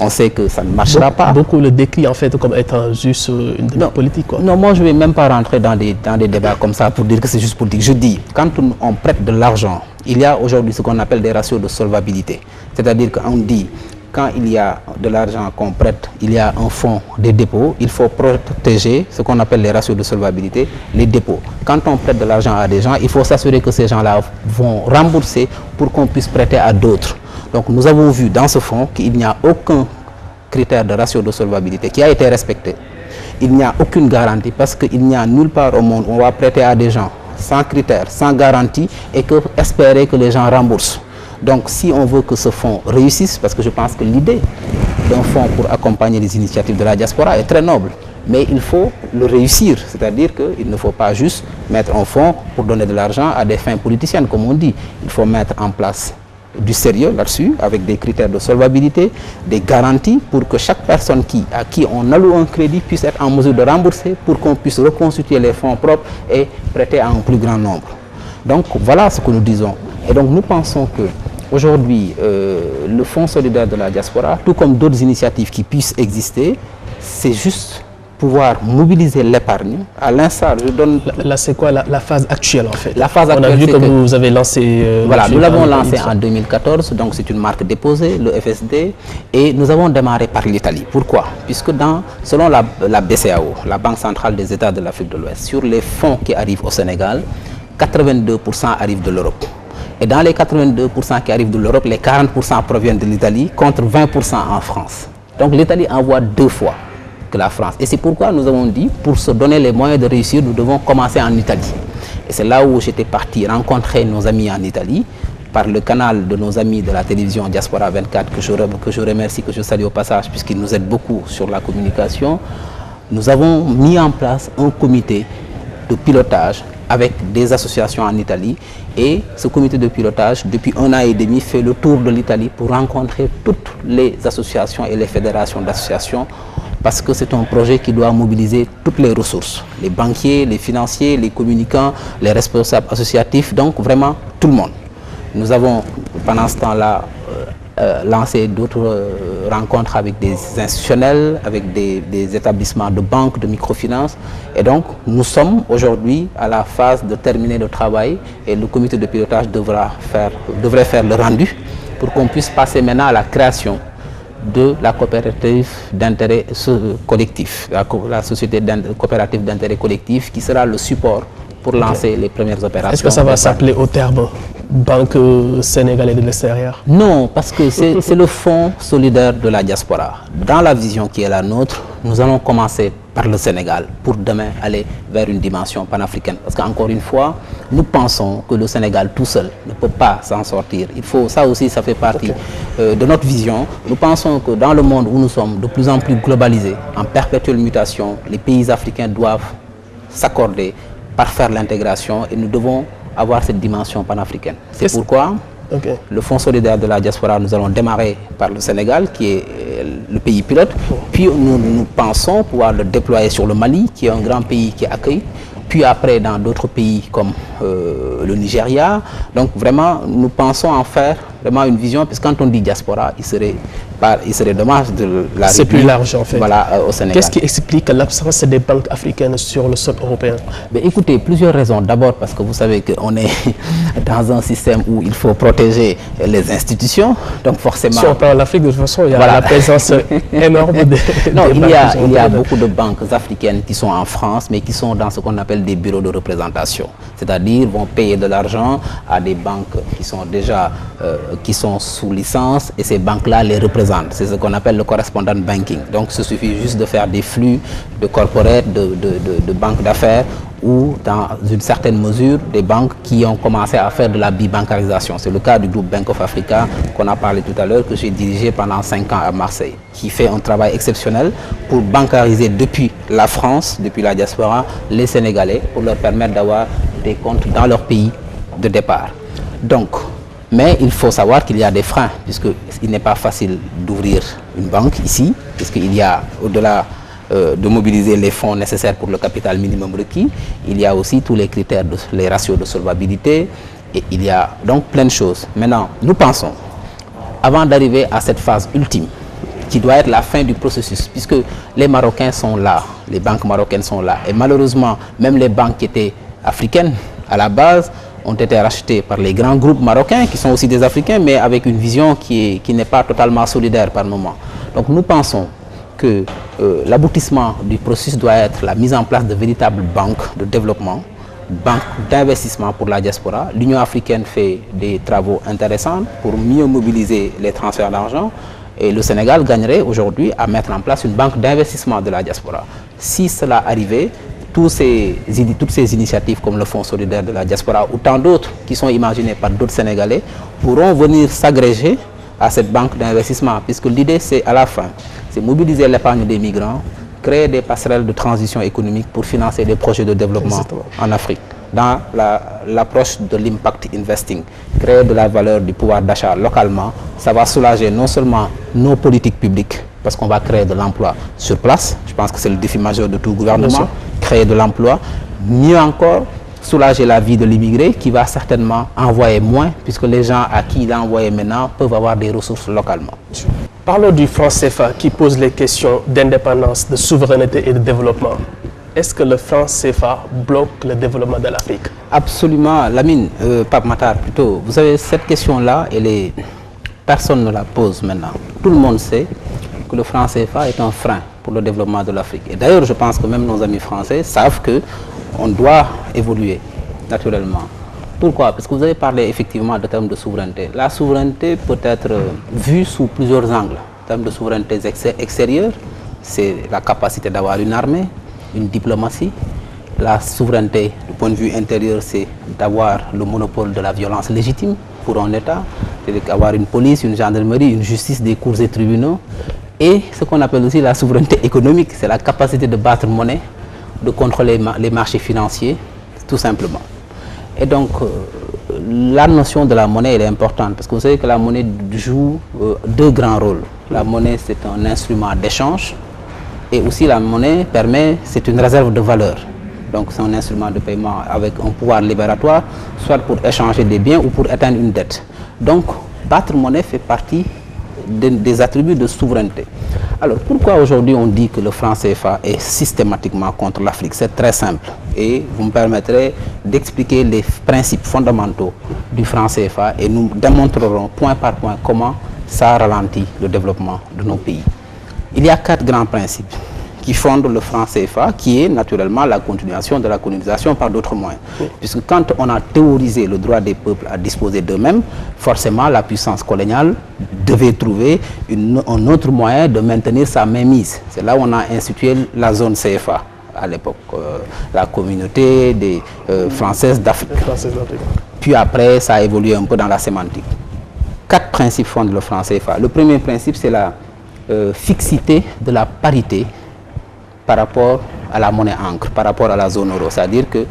on sait que ça ne marchera pas. Beaucoup le décrivent en fait comme étant juste une démarche politique, quoi. Non, moi je ne vais même pas rentrer dans des débats comme ça pour dire que c'est juste politique. Je dis, quand on prête de l'argent, il y a aujourd'hui ce qu'on appelle des ratios de solvabilité. C'est-à-dire qu'on dit, quand il y a de l'argent qu'on prête, il y a un fonds de dépôt, il faut protéger ce qu'on appelle les ratios de solvabilité, les dépôts. Quand on prête de l'argent à des gens, il faut s'assurer que ces gens-là vont rembourser pour qu'on puisse prêter à d'autres. Donc nous avons vu dans ce fonds qu'il n'y a aucun critère de ratio de solvabilité qui a été respecté. Il n'y a aucune garantie parce qu'il n'y a nulle part au monde où on va prêter à des gens sans critères, sans garantie et que espérer que les gens remboursent. Donc si on veut que ce fonds réussisse, parce que je pense que l'idée d'un fonds pour accompagner les initiatives de la diaspora est très noble, mais il faut le réussir, c'est-à-dire qu'il ne faut pas juste mettre un fonds pour donner de l'argent à des fins politiciennes, comme on dit. Il faut mettre en place du sérieux là-dessus, avec des critères de solvabilité, des garanties pour que chaque personne à qui on alloue un crédit puisse être en mesure de rembourser pour qu'on puisse reconstituer les fonds propres et prêter à un plus grand nombre. Donc voilà ce que nous disons. Et donc nous pensons que aujourd'hui, le Fonds solidaire de la diaspora, tout comme d'autres initiatives qui puissent exister, c'est juste pouvoir mobiliser l'épargne. À l'instar, je donne... Là, c'est quoi la phase actuelle en fait? La phase actuelle, on a vu que vous avez lancé... voilà, nous l'avons lancé en 2014, donc c'est une marque déposée, le FSD, et nous avons démarré par l'Italie. Pourquoi? Puisque selon la BCEAO, la Banque centrale des États de l'Afrique de l'Ouest, sur les fonds qui arrivent au Sénégal, 82% arrivent de l'Europe. Et dans les 82% qui arrivent de l'Europe, les 40% proviennent de l'Italie, contre 20% en France. Donc l'Italie envoie 2 fois que la France. Et c'est pourquoi nous avons dit, pour se donner les moyens de réussir, nous devons commencer en Italie. Et c'est là où j'étais parti rencontrer nos amis en Italie, par le canal de nos amis de la télévision Diaspora 24, que je remercie, que je salue au passage, puisqu'ils nous aident beaucoup sur la communication. Nous avons mis en place un comité de pilotage avec des associations en Italie, et ce comité de pilotage, depuis 1 an et demi, fait le tour de l'Italie pour rencontrer toutes les associations et les fédérations d'associations, parce que c'est un projet qui doit mobiliser toutes les ressources, les banquiers, les financiers, les communicants, les responsables associatifs, donc vraiment tout le monde. Nous avons pendant ce temps-là lancé d'autres rencontres avec des institutionnels, avec des établissements de banque, de microfinance, et donc nous sommes aujourd'hui à la phase de terminer le travail, et le comité de pilotage devrait faire le rendu pour qu'on puisse passer maintenant à la création de la coopérative d'intérêt collectif, la société coopérative d'intérêt collectif, qui sera le support pour lancer les premières opérations. Est-ce que ça va s'appeler au terme Banque sénégalaise de l'extérieur? Non, parce que c'est le Fonds solidaire de la diaspora. Dans la vision qui est la nôtre, nous allons commencer par le Sénégal pour demain aller vers une dimension panafricaine. Parce qu'encore une fois, nous pensons que le Sénégal tout seul ne peut pas s'en sortir. Il faut, ça aussi, ça fait partie de notre vision. Nous pensons que dans le monde où nous sommes de plus en plus globalisés, en perpétuelle mutation, les pays africains doivent s'accorder, parfaire l'intégration, et nous devons avoir cette dimension panafricaine. C'est pourquoi le Fonds solidaire de la diaspora, nous allons démarrer par le Sénégal, qui est le pays pilote, puis nous pensons pouvoir le déployer sur le Mali, qui est un grand pays qui accueille, puis après dans d'autres pays comme le Nigeria. Donc vraiment, nous pensons en faire vraiment une vision, parce que quand on dit diaspora, il serait dommage de la C'est plus large en fait. Voilà, au Sénégal. Qu'est-ce qui explique l'absence des banques africaines sur le sol européen? Écoutez, plusieurs raisons. D'abord parce que vous savez qu'on est dans un système où il faut protéger les institutions. Donc forcément... Si on parle de l'Afrique, de toute façon, il y a la présence énorme non, il y a beaucoup de banques africaines qui sont en France, mais qui sont dans ce qu'on appelle des bureaux de représentation. C'est-à-dire vont payer de l'argent à des banques qui sont déjà qui sont sous licence, et ces banques-là les représentent. C'est ce qu'on appelle le correspondent banking. Donc il suffit juste de faire des flux de corporate, de banques d'affaires, ou dans une certaine mesure des banques qui ont commencé à faire de la bibancarisation. C'est le cas du groupe Bank of Africa qu'on a parlé tout à l'heure, que j'ai dirigé pendant 5 ans à Marseille, qui fait un travail exceptionnel pour bancariser depuis la France, depuis la diaspora, les Sénégalais, pour leur permettre d'avoir des comptes dans leur pays de départ. Donc, mais il faut savoir qu'il y a des freins, puisqu'il n'est pas facile d'ouvrir une banque ici, puisqu'il y a, au-delà de mobiliser les fonds nécessaires pour le capital minimum requis, il y a aussi tous les critères, les ratios de solvabilité, et il y a donc plein de choses. Maintenant, nous pensons, avant d'arriver à cette phase ultime, qui doit être la fin du processus, puisque les Marocains sont là, les banques marocaines sont là, et malheureusement, même les banques qui étaient africaines, à la base, ont été rachetées par les grands groupes marocains, qui sont aussi des Africains, mais avec une vision qui n'est pas totalement solidaire par moment. Donc nous pensons que l'aboutissement du processus doit être la mise en place de véritables banques de développement, banques d'investissement pour la diaspora. L'Union africaine fait des travaux intéressants pour mieux mobiliser les transferts d'argent, et le Sénégal gagnerait aujourd'hui à mettre en place une banque d'investissement de la diaspora. Si cela arrivait, toutes ces initiatives comme le Fonds solidaire de la diaspora ou tant d'autres qui sont imaginées par d'autres Sénégalais pourront venir s'agréger à cette banque d'investissement, puisque l'idée c'est à la fin, c'est mobiliser l'épargne des migrants, créer des passerelles de transition économique pour financer des projets de développement en Afrique, dans l'approche de l'impact investing, créer de la valeur du pouvoir d'achat localement. Ça va soulager non seulement nos politiques publiques, parce qu'on va créer de l'emploi sur place, je pense que c'est le défi majeur de tout gouvernement, créer de l'emploi, mieux encore, soulager la vie de l'immigré qui va certainement envoyer moins, puisque les gens à qui il a envoyé maintenant peuvent avoir des ressources localement. Parlons du franc CFA qui pose les questions d'indépendance, de souveraineté et de développement. Est-ce que le franc CFA bloque le développement de l'Afrique? Absolument, Lamine, Pape Matar plutôt. Vous savez, cette question-là, personne ne la pose maintenant. Tout le monde sait que le franc CFA est un frein pour le développement de l'Afrique. Et d'ailleurs, je pense que même nos amis français savent qu'on doit évoluer naturellement. Pourquoi? Parce que vous avez parlé effectivement de termes de souveraineté. La souveraineté peut être vue sous plusieurs angles. En termes de souveraineté extérieure, c'est la capacité d'avoir une armée, une diplomatie. La souveraineté du point de vue intérieur, c'est d'avoir le monopole de la violence légitime pour un État, c'est d'avoir une police, une gendarmerie, une justice, des cours et tribunaux. Et ce qu'on appelle aussi la souveraineté économique, c'est la capacité de battre monnaie, de contrôler les marchés financiers, tout simplement. Et donc, la notion de la monnaie elle est importante parce que vous savez que la monnaie joue deux grands rôles. La monnaie, c'est un instrument d'échange et aussi la monnaie c'est une réserve de valeur. Donc, c'est un instrument de paiement avec un pouvoir libératoire, soit pour échanger des biens ou pour éteindre une dette. Donc, battre monnaie fait partie des attributs de souveraineté. Alors, pourquoi aujourd'hui on dit que le franc CFA est systématiquement contre l'Afrique? C'est très simple. Et vous me permettrez d'expliquer les principes fondamentaux du franc CFA et nous démontrerons point par point comment ça ralentit le développement de nos pays. Il y a 4 grands principes qui fondent le franc CFA, qui est naturellement la continuation de la colonisation par d'autres moyens. Puisque quand on a théorisé le droit des peuples à disposer d'eux-mêmes, forcément la puissance coloniale devait trouver un autre moyen de maintenir sa mainmise. C'est là où on a institué la zone CFA à l'époque, la communauté des Françaises d'Afrique. Puis après, ça a évolué un peu dans la sémantique. 4 principes fondent le franc CFA. Le premier principe, c'est la fixité de la parité par rapport à la monnaie ancre, par rapport à la zone euro. C'est-à-dire que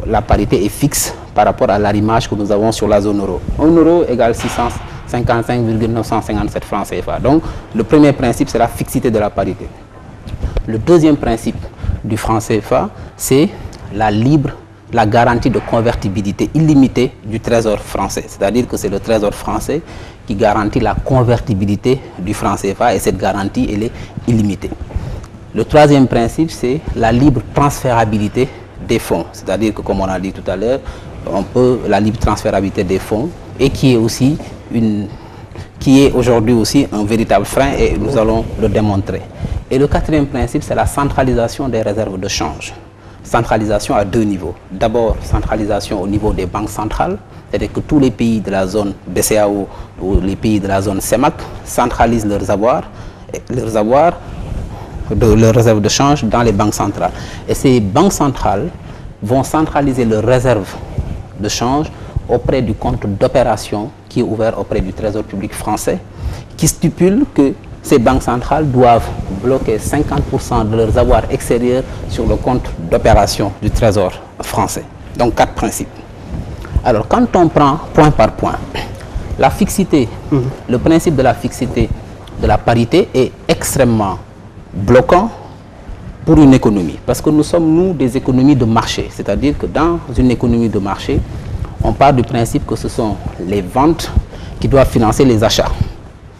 la parité est fixe par rapport à l'arrimage que nous avons sur la zone euro. 1 euro égale 655,957 francs CFA. Donc, le premier principe, c'est la fixité de la parité. Le deuxième principe du franc CFA, c'est la garantie de convertibilité illimitée du trésor français. C'est-à-dire que c'est le trésor français qui garantit la convertibilité du franc CFA et cette garantie, elle est illimitée. Le troisième principe, c'est la libre transférabilité des fonds. C'est-à-dire que, comme on a dit tout à l'heure, la libre transférabilité des fonds et qui est aujourd'hui aussi un véritable frein et nous allons le démontrer. Et le quatrième principe, c'est la centralisation des réserves de change. Centralisation à 2 niveaux. D'abord, centralisation au niveau des banques centrales, c'est-à-dire que tous les pays de la zone BCEAO ou les pays de la zone CEMAC centralisent leurs réserves de change dans les banques centrales. Et ces banques centrales vont centraliser leurs réserves de change auprès du compte d'opération qui est ouvert auprès du Trésor public français, qui stipule que ces banques centrales doivent bloquer 50% de leurs avoirs extérieurs sur le compte d'opération du Trésor français. Donc 4 principes. Alors quand on prend point par point, la fixité, le principe de la fixité de la parité est extrêmement bloquant pour une économie. Parce que nous sommes, des économies de marché. C'est-à-dire que dans une économie de marché, on part du principe que ce sont les ventes qui doivent financer les achats.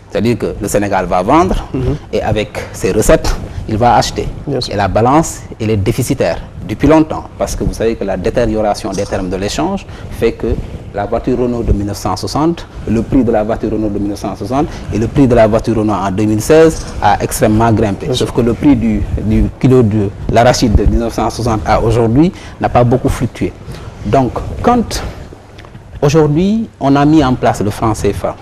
C'est-à-dire que le Sénégal va vendre et avec ses recettes, il va acheter. Et la balance, elle est déficitaire depuis longtemps. Parce que vous savez que la détérioration des termes de l'échange fait que la voiture Renault de 1960, le prix de la voiture Renault de 1960 et le prix de la voiture Renault en 2016 a extrêmement grimpé. Sauf que le prix du kilo de l'arachide de 1960 à aujourd'hui n'a pas beaucoup fluctué. Donc, quand aujourd'hui on a mis en place le franc CFA,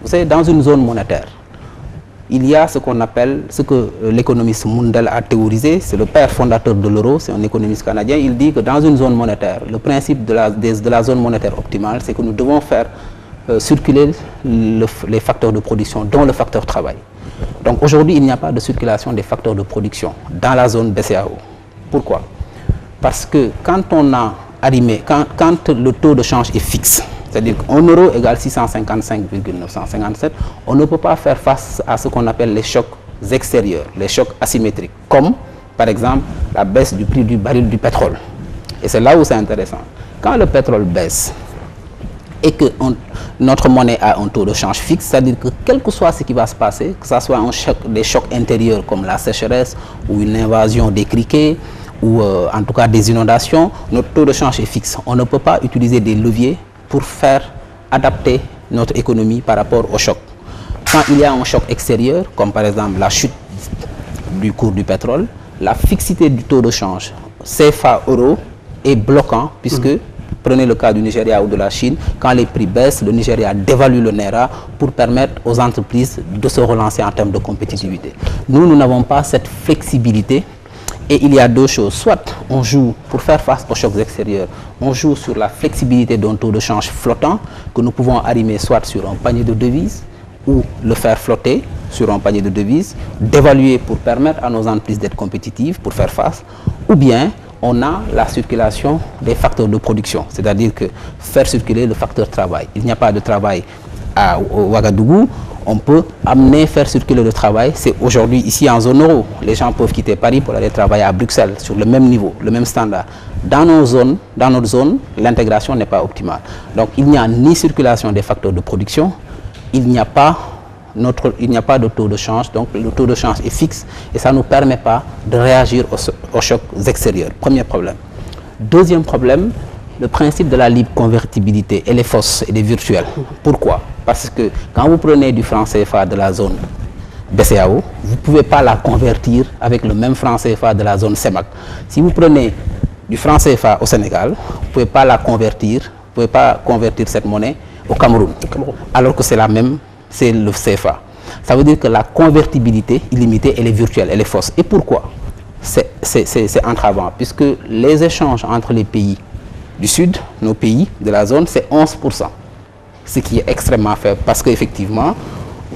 vous savez, dans une zone monétaire, il y a ce qu'on appelle, ce que l'économiste Mundell a théorisé, c'est le père fondateur de l'euro, c'est un économiste canadien. Il dit que dans une zone monétaire, le principe de la zone monétaire optimale, c'est que nous devons faire circuler les facteurs de production, dont le facteur travail. Donc aujourd'hui, il n'y a pas de circulation des facteurs de production dans la zone BCEAO. Pourquoi? Parce que quand on a arrimé, quand le taux de change est fixe, c'est-à-dire qu'un euro égale 655,957, on ne peut pas faire face à ce qu'on appelle les chocs extérieurs, les chocs asymétriques, comme par exemple la baisse du prix du baril du pétrole. Et c'est là où c'est intéressant. Quand le pétrole baisse et que notre monnaie a un taux de change fixe, c'est-à-dire que quel que soit ce qui va se passer, que ce soit des chocs intérieurs comme la sécheresse ou une invasion des criquets, ou en tout cas des inondations, notre taux de change est fixe. On ne peut pas utiliser des leviers pour faire adapter notre économie par rapport au choc. Quand il y a un choc extérieur, comme par exemple la chute du cours du pétrole, la fixité du taux de change CFA-euro est bloquant puisque, prenez le cas du Nigeria ou de la Chine, quand les prix baissent, le Nigeria dévalue le Naira pour permettre aux entreprises de se relancer en termes de compétitivité. Nous n'avons pas cette flexibilité. Et il y a deux choses, soit on joue pour faire face aux chocs extérieurs, on joue sur la flexibilité d'un taux de change flottant que nous pouvons arrimer soit sur un panier de devises ou le faire flotter sur un panier de devises, d'évaluer pour permettre à nos entreprises d'être compétitives, pour faire face, ou bien on a la circulation des facteurs de production, c'est-à-dire que faire circuler le facteur travail. Il n'y a pas de travail à Ouagadougou. On peut faire circuler le travail. C'est aujourd'hui ici en zone euro. Les gens peuvent quitter Paris pour aller travailler à Bruxelles sur le même niveau, le même standard. Dans notre zone, l'intégration n'est pas optimale. Donc il n'y a ni circulation des facteurs de production, il n'y a pas de taux de change. Donc le taux de change est fixe et ça ne nous permet pas de réagir aux chocs extérieurs. Premier problème. Deuxième problème, le principe de la libre convertibilité, elle est fausse, elle est virtuelle. Pourquoi? Parce que quand vous prenez du franc CFA de la zone BCEAO, vous ne pouvez pas la convertir avec le même franc CFA de la zone CEMAC. Si vous prenez du franc CFA au Sénégal, vous ne pouvez pas la convertir, vous ne pouvez pas convertir cette monnaie au Cameroun, alors que c'est la même, c'est le CFA. Ça veut dire que la convertibilité illimitée, elle est virtuelle, elle est fausse. Et pourquoi? C'est entravant, puisque les échanges entre les pays du Sud, nos pays de la zone, c'est 11%. Ce qui est extrêmement faible parce qu'effectivement,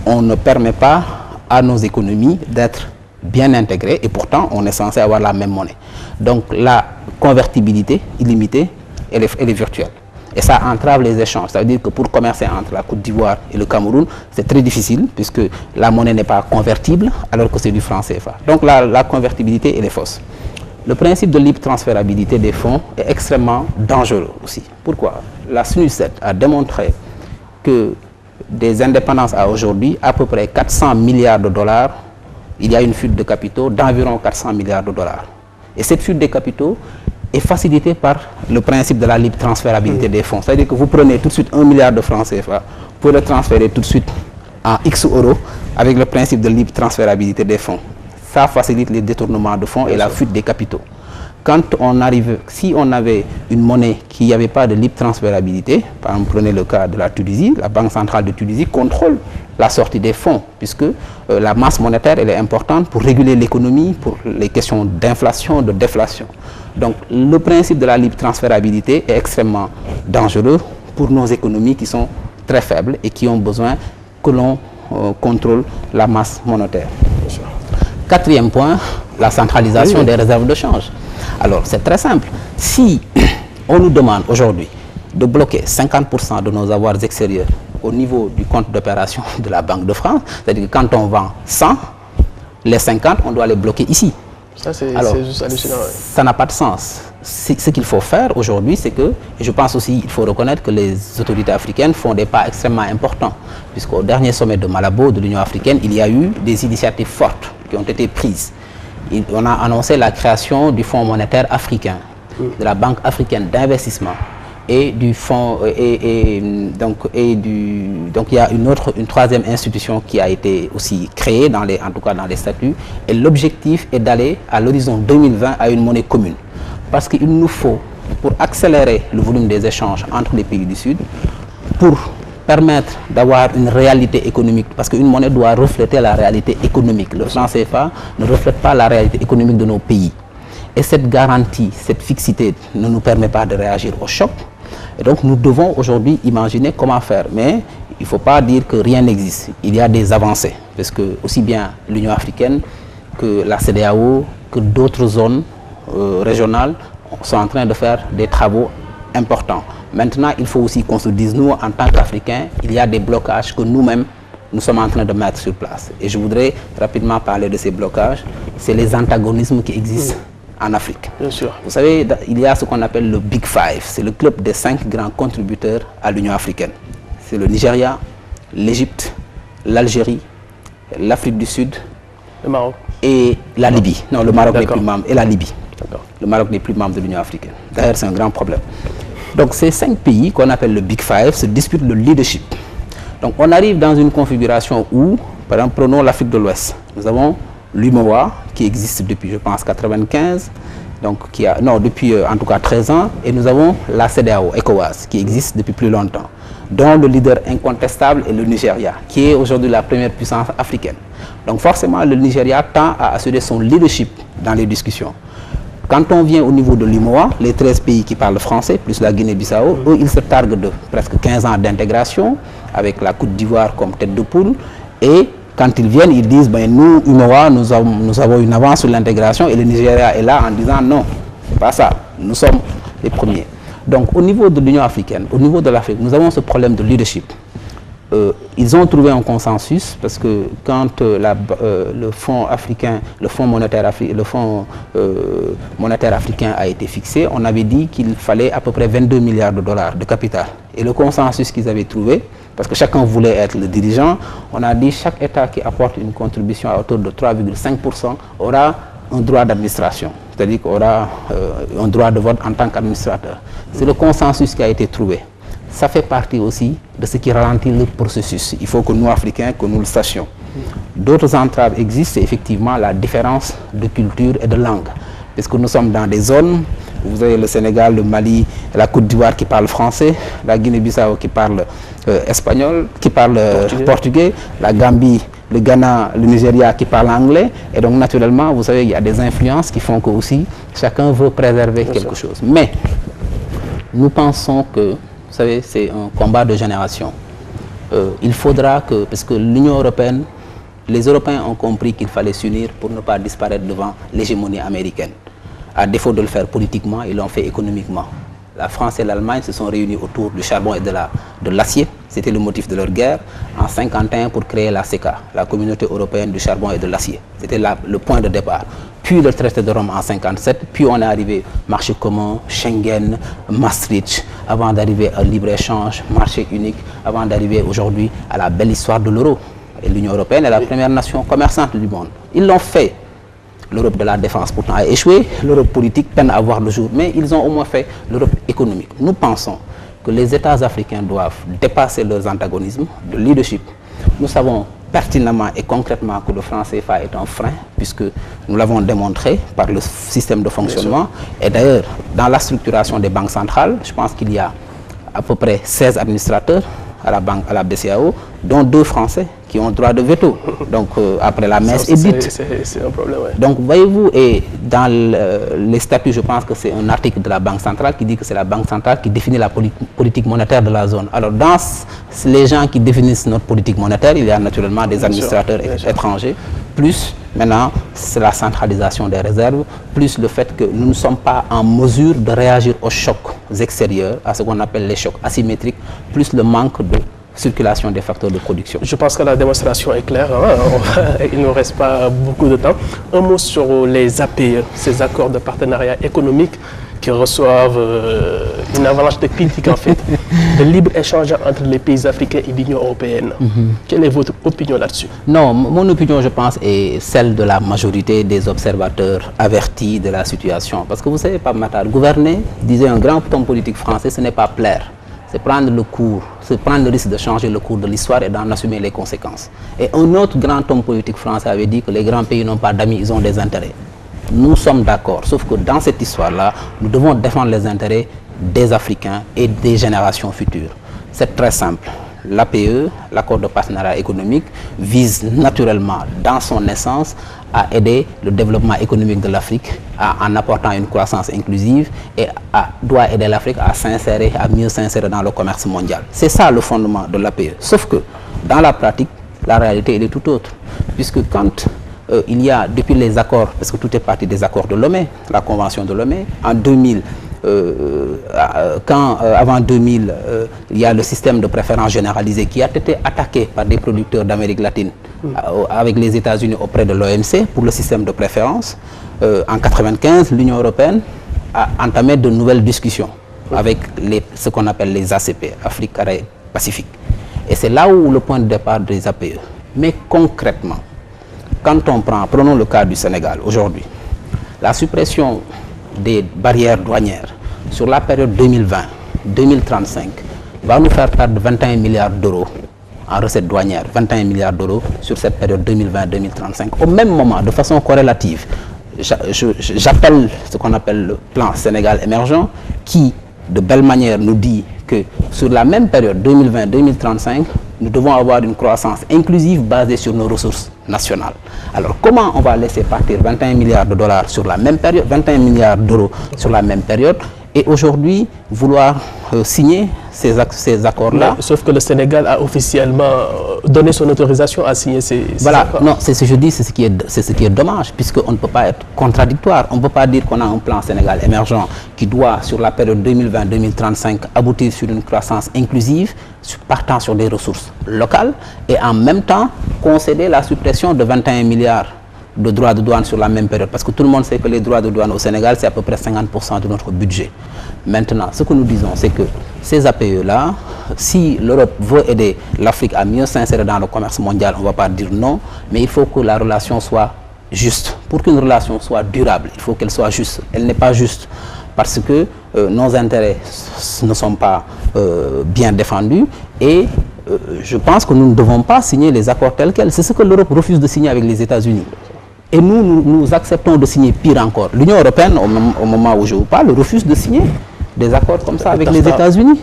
on ne permet pas à nos économies d'être bien intégrées et pourtant, on est censé avoir la même monnaie. Donc, la convertibilité illimitée, elle est virtuelle. Et ça entrave les échanges. Ça veut dire que pour commercer entre la Côte d'Ivoire et le Cameroun, c'est très difficile puisque la monnaie n'est pas convertible alors que c'est du franc CFA. Donc, la convertibilité, elle est fausse. Le principe de libre transférabilité des fonds est extrêmement dangereux aussi. Pourquoi? La SNUSET a démontré que des indépendances à aujourd'hui, à peu près 400 milliards de dollars, il y a une fuite de capitaux d'environ 400 milliards de dollars. Et cette fuite de capitaux est facilitée par le principe de la libre transférabilité des fonds. C'est-à-dire que vous prenez tout de suite 1 milliard de francs CFA, vous pouvez le transférer tout de suite en X euros avec le principe de libre transférabilité des fonds. Ça facilite les détournements de fonds et la fuite des capitaux. Si on avait une monnaie qui n'avait pas de libre transférabilité, par exemple, prenez le cas de la Tunisie, la Banque centrale de Tunisie contrôle la sortie des fonds, puisque la masse monétaire elle est importante pour réguler l'économie, pour les questions d'inflation, de déflation. Donc le principe de la libre transférabilité est extrêmement dangereux pour nos économies qui sont très faibles et qui ont besoin que l'on contrôle la masse monétaire. Quatrième point, la centralisation des réserves de change. Alors, c'est très simple. Si on nous demande aujourd'hui de bloquer 50% de nos avoirs extérieurs au niveau du compte d'opération de la Banque de France, c'est-à-dire que quand on vend 100, les 50, on doit les bloquer ici. Ça, c'est juste hallucinant. Ça n'a pas de sens. Ce qu'il faut faire aujourd'hui, c'est que, et je pense aussi qu'il faut reconnaître que les autorités africaines font des pas extrêmement importants, puisqu'au dernier sommet de Malabo de l'Union africaine, il y a eu des initiatives fortes qui ont été prises. On a annoncé la création du Fonds monétaire africain, de la Banque africaine d'investissement et du fonds donc il y a une troisième institution qui a été aussi créée en tout cas dans les statuts, et l'objectif est d'aller à l'horizon 2020 à une monnaie commune, parce qu'il nous faut, pour accélérer le volume des échanges entre les pays du Sud, pour permettre d'avoir une réalité économique, parce qu'une monnaie doit refléter la réalité économique. Le franc CFA ne reflète pas la réalité économique de nos pays. Et cette garantie, cette fixité ne nous permet pas de réagir au choc. Et donc nous devons aujourd'hui imaginer comment faire. Mais il ne faut pas dire que rien n'existe. Il y a des avancées, parce que aussi bien l'Union africaine que la CEDEAO, que d'autres zones régionales sont en train de faire des travaux importants. Maintenant, il faut aussi qu'on se dise, nous, en tant qu'Africains, il y a des blocages que nous-mêmes, nous sommes en train de mettre sur place. Et je voudrais rapidement parler de ces blocages. C'est les antagonismes qui existent en Afrique. Bien sûr. Vous savez, il y a ce qu'on appelle le Big Five. C'est le club des 5 grands contributeurs à l'Union africaine. C'est le Nigeria, l'Égypte, l'Algérie, l'Afrique du Sud, le Maroc et la Libye. Non, le Maroc n'est plus membre, et la Libye. Le Maroc n'est plus membre de l'Union africaine. D'ailleurs, c'est un grand problème. Donc, ces 5 pays qu'on appelle le Big Five se disputent le leadership. Donc, on arrive dans une configuration où, par exemple, prenons l'Afrique de l'Ouest. Nous avons l'UMOA qui existe depuis, je pense, 95, donc depuis en tout cas 13 ans, et nous avons la CEDEAO, ECOWAS, qui existe depuis plus longtemps, dont le leader incontestable est le Nigeria, qui est aujourd'hui la première puissance africaine. Donc forcément, le Nigeria tend à assurer son leadership dans les discussions. Quand on vient au niveau de l'UMOA, les 13 pays qui parlent français, plus la Guinée-Bissau, eux, ils se targuent de presque 15 ans d'intégration, avec la Côte d'Ivoire comme tête de poule, et quand ils viennent, ils disent, ben, nous, UMOA, nous avons une avance sur l'intégration, et le Nigeria est là en disant, non, c'est pas ça, nous sommes les premiers. Donc, au niveau de l'Union africaine, au niveau de l'Afrique, nous avons ce problème de leadership. Ils ont trouvé un consensus, parce que quand le Fonds africain, le Fonds monétaire africain a été fixé, on avait dit qu'il fallait à peu près 22 milliards de dollars de capital. Et le consensus qu'ils avaient trouvé, parce que chacun voulait être le dirigeant, on a dit chaque État qui apporte une contribution à hauteur de 3,5% aura un droit d'administration, c'est-à-dire qu'il aura un droit de vote en tant qu'administrateur. C'est le consensus qui a été trouvé. Ça fait partie aussi de ce qui ralentit le processus. Il faut que nous, Africains, que nous le sachions. D'autres entraves existent, c'est effectivement la différence de culture et de langue. Parce que nous sommes dans des zones, vous avez le Sénégal, le Mali, la Côte d'Ivoire qui parle français, la Guinée-Bissau qui parle espagnol, qui parle portugais, la Gambie, le Ghana, le Nigeria qui parle anglais. Et donc naturellement, vous savez, il y a des influences qui font que aussi chacun veut préserver quelque chose. Mais nous pensons que, vous savez, c'est un combat de génération. Il faudra que, parce que l'Union européenne, les Européens ont compris qu'il fallait s'unir pour ne pas disparaître devant l'hégémonie américaine. À défaut de le faire politiquement, ils l'ont fait économiquement. La France et l'Allemagne se sont réunis autour du charbon et de l'acier. C'était le motif de leur guerre en 1951 pour créer la CECA, la Communauté européenne du charbon et de l'acier. C'était le point de départ. Puis le traité de Rome en 1957, puis on est arrivé marché commun, Schengen, Maastricht, avant d'arriver à libre-échange, marché unique, avant d'arriver aujourd'hui à la belle histoire de l'euro. Et l'Union européenne est la première nation commerçante du monde. Ils l'ont fait. L'Europe de la défense pourtant a échoué, l'Europe politique peine à voir le jour, mais ils ont au moins fait l'Europe économique. Nous pensons que les États africains doivent dépasser leurs antagonismes de leadership. Nous savons pertinemment et concrètement que le franc CFA est un frein, puisque nous l'avons démontré par le système de fonctionnement. Et d'ailleurs, dans la structuration des banques centrales, je pense qu'il y a à peu près 16 administrateurs à la BCEAO, dont 2 Français qui ont droit de veto. Donc après la messe est dite. C'est un problème, ouais. Donc voyez-vous, et dans les statuts, je pense que c'est un article de la Banque centrale qui dit que c'est la Banque centrale qui définit la politique monétaire de la zone. Alors dans les gens qui définissent notre politique monétaire, il y a naturellement des administrateurs étrangers, plus maintenant c'est la centralisation des réserves, plus le fait que nous ne sommes pas en mesure de réagir aux chocs extérieurs, à ce qu'on appelle les chocs asymétriques, plus le manque de circulation des facteurs de production. Je pense que la démonstration est claire, hein? Il ne reste pas beaucoup de temps. Un mot sur les APE, ces accords de partenariat économique qui reçoivent une avalanche de critiques en fait, de libre-échange entre les pays africains et l'Union européenne. Quelle est votre opinion là-dessus? Non, mon opinion, je pense, est celle de la majorité des observateurs avertis de la situation. Parce que vous savez, Pape Matar, gouverner, disait un grand homme politique français, ce n'est pas plaire. C'est prendre le cours, c'est prendre le risque de changer le cours de l'histoire et d'en assumer les conséquences. Et un autre grand homme politique français avait dit que les grands pays n'ont pas d'amis, ils ont des intérêts. Nous sommes d'accord, sauf que dans cette histoire-là, nous devons défendre les intérêts des Africains et des générations futures. C'est très simple. l'APE, l'accord de partenariat économique, vise naturellement, dans son essence, à aider le développement économique de l'Afrique en apportant une croissance inclusive et doit aider l'Afrique à mieux s'insérer dans le commerce mondial. C'est ça le fondement de l'APE. Sauf que, dans la pratique, la réalité elle est tout autre. Puisque quand il y a, depuis les accords, parce que tout est parti des accords de Lomé, la convention de Lomé, en 2000, avant 2000, il y a le système de préférence généralisée qui a été attaqué par des producteurs d'Amérique latine avec les États-Unis auprès de l'OMC pour le système de préférence. En 1995, l'Union européenne a entamé de nouvelles discussions avec ce qu'on appelle les ACP, Afrique, Caraïbes, Pacifique. Et c'est là où le point de départ des APE. Mais concrètement, quand prenons le cas du Sénégal aujourd'hui, la suppression des barrières douanières sur la période 2020-2035 va nous faire perdre 21 milliards d'euros en recettes douanières, 21 milliards d'euros sur cette période 2020-2035. Au même moment, de façon corrélative, j'appelle ce qu'on appelle le plan Sénégal émergent qui, de belle manière, nous dit que sur la même période 2020-2035, nous devons avoir une croissance inclusive basée sur nos ressources nationales. Alors comment on va laisser partir 21 milliards de dollars sur la même période, 21 milliards d'euros sur la même période, et aujourd'hui vouloir signer ces accords-là? Sauf que le Sénégal a officiellement donné son autorisation à signer ces accords. Non, c'est ce que je dis, c'est ce qui est dommage, puisqu'on ne peut pas être contradictoire. On ne peut pas dire qu'on a un plan Sénégal émergent qui doit, sur la période 2020-2035, aboutir sur une croissance inclusive, partant sur des ressources locales, et en même temps concéder la suppression de 21 milliards de droits de douane sur la même période. Parce que tout le monde sait que les droits de douane au Sénégal, c'est à peu près 50% de notre budget. Maintenant, ce que nous disons, c'est que ces APE-là, si l'Europe veut aider l'Afrique à mieux s'insérer dans le commerce mondial, on ne va pas dire non, mais il faut que la relation soit juste. Pour qu'une relation soit durable, il faut qu'elle soit juste. Elle n'est pas juste parce que nos intérêts ne sont pas bien défendus et je pense que nous ne devons pas signer les accords tels quels. C'est ce que l'Europe refuse de signer avec les États-Unis. Et nous acceptons de signer pire encore. L'Union européenne, au moment où je vous parle, refuse de signer des accords comme ça avec les États-Unis.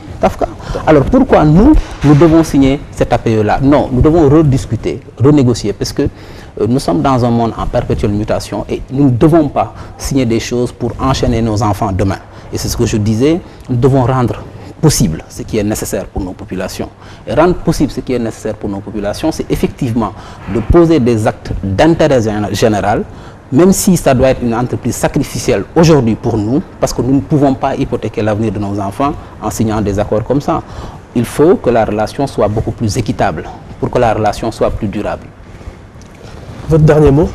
Alors pourquoi nous devons signer cet APE-là? Non, nous devons rediscuter, renégocier, parce que nous sommes dans un monde en perpétuelle mutation et nous ne devons pas signer des choses pour enchaîner nos enfants demain. Et c'est ce que je disais, nous devons rendre possible ce qui est nécessaire pour nos populations. Et rendre possible ce qui est nécessaire pour nos populations, c'est effectivement de poser des actes d'intérêt général, même si ça doit être une entreprise sacrificielle aujourd'hui pour nous, parce que nous ne pouvons pas hypothéquer l'avenir de nos enfants en signant des accords comme ça. Il faut que la relation soit beaucoup plus équitable, pour que la relation soit plus durable. Votre dernier mot?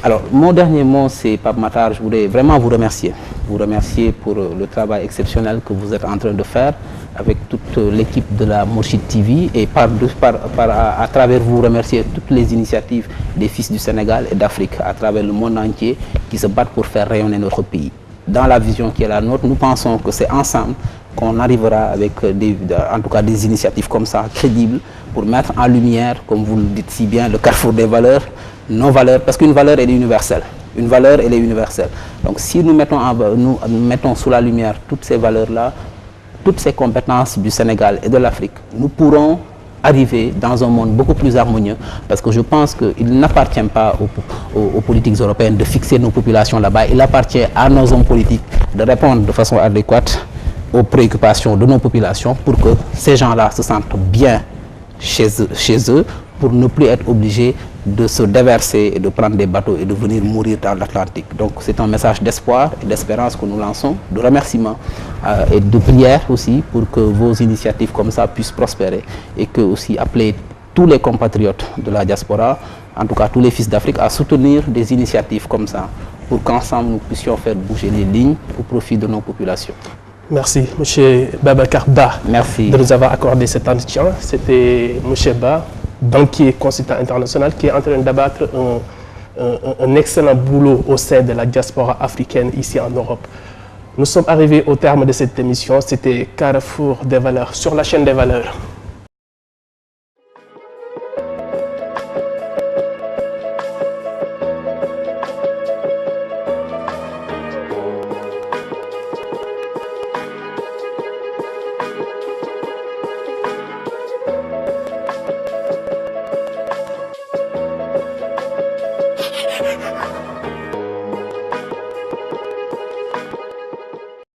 Alors, mon dernier mot, c'est, Pape Matar, je voudrais vraiment vous remercier. Vous remercier pour le travail exceptionnel que vous êtes en train de faire avec toute l'équipe de la Mourchid TV et à travers vous remercier toutes les initiatives des fils du Sénégal et d'Afrique à travers le monde entier qui se battent pour faire rayonner notre pays. Dans la vision qui est la nôtre, nous pensons que c'est ensemble qu'on arrivera avec en tout cas des initiatives comme ça, crédibles, pour mettre en lumière, comme vous le dites si bien, le carrefour des valeurs, nos valeurs, parce qu'une valeur elle est universelle. Une valeur elle est universelle. Donc si nous mettons sous la lumière toutes ces valeurs-là, toutes ces compétences du Sénégal et de l'Afrique, nous pourrons arriver dans un monde beaucoup plus harmonieux, parce que je pense qu'il n'appartient pas aux politiques européennes de fixer nos populations là-bas, il appartient à nos hommes politiques de répondre de façon adéquate aux préoccupations de nos populations pour que ces gens-là se sentent bien chez eux, pour ne plus être obligés de se déverser et de prendre des bateaux et de venir mourir dans l'Atlantique. Donc c'est un message d'espoir et d'espérance que nous lançons, de remerciement et de prière aussi pour que vos initiatives comme ça puissent prospérer et que aussi appeler tous les compatriotes de la diaspora, en tout cas tous les fils d'Afrique, à soutenir des initiatives comme ça pour qu'ensemble nous puissions faire bouger les lignes au profit de nos populations. Merci, M. Babacar Ba, merci de nous avoir accordé cet entretien. C'était M. Ba, banquier consultant international, qui est en train d'abattre un excellent boulot au sein de la diaspora africaine ici en Europe. Nous sommes arrivés au terme de cette émission. C'était Carrefour des valeurs sur la chaîne des valeurs.